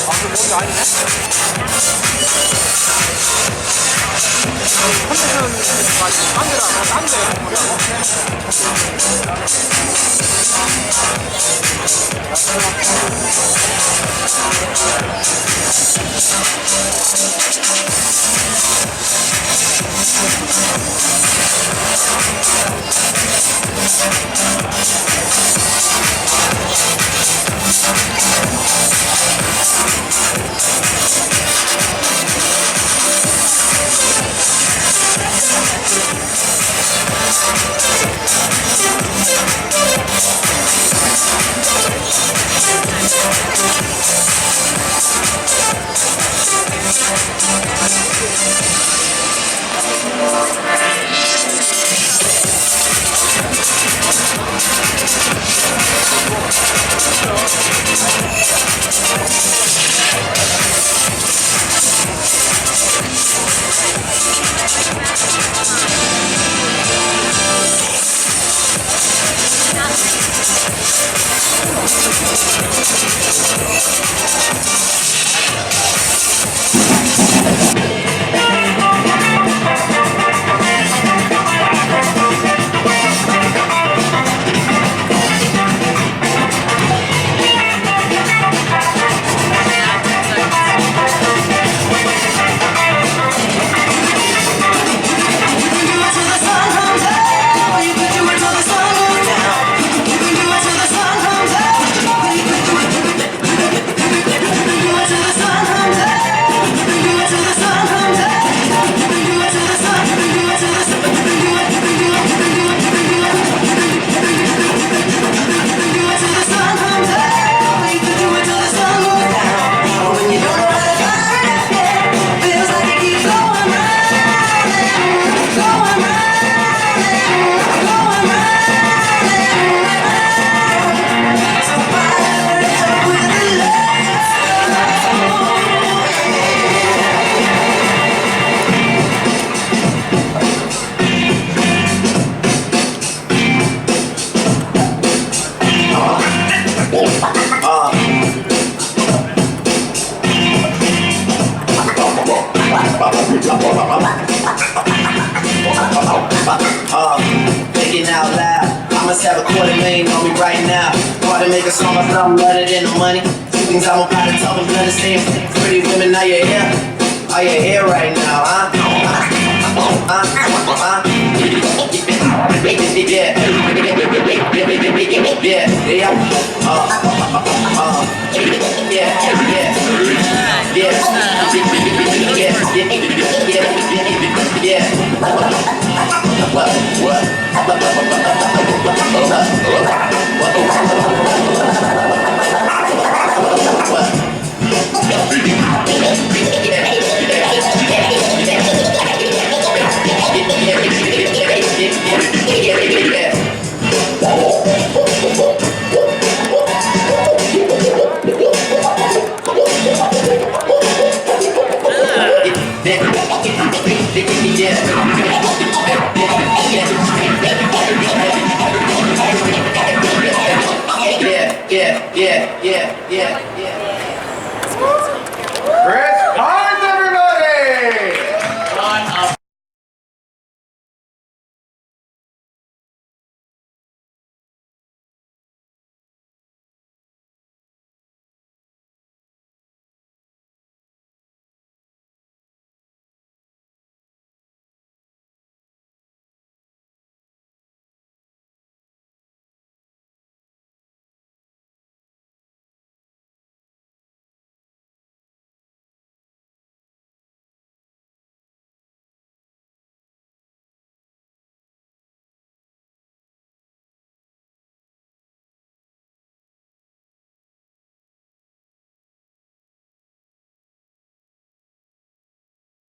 아, 그럼 여기 아니네? 컨텐츠는 딴 데라, 딴 데 뭐냐고? Thinking out loud, I must have $250,000 on me right now. Hard to make a song about something better than the money. Two things I'm about to tell them, understand. Pretty women, are you here? Are you here right now, huh? Yeah.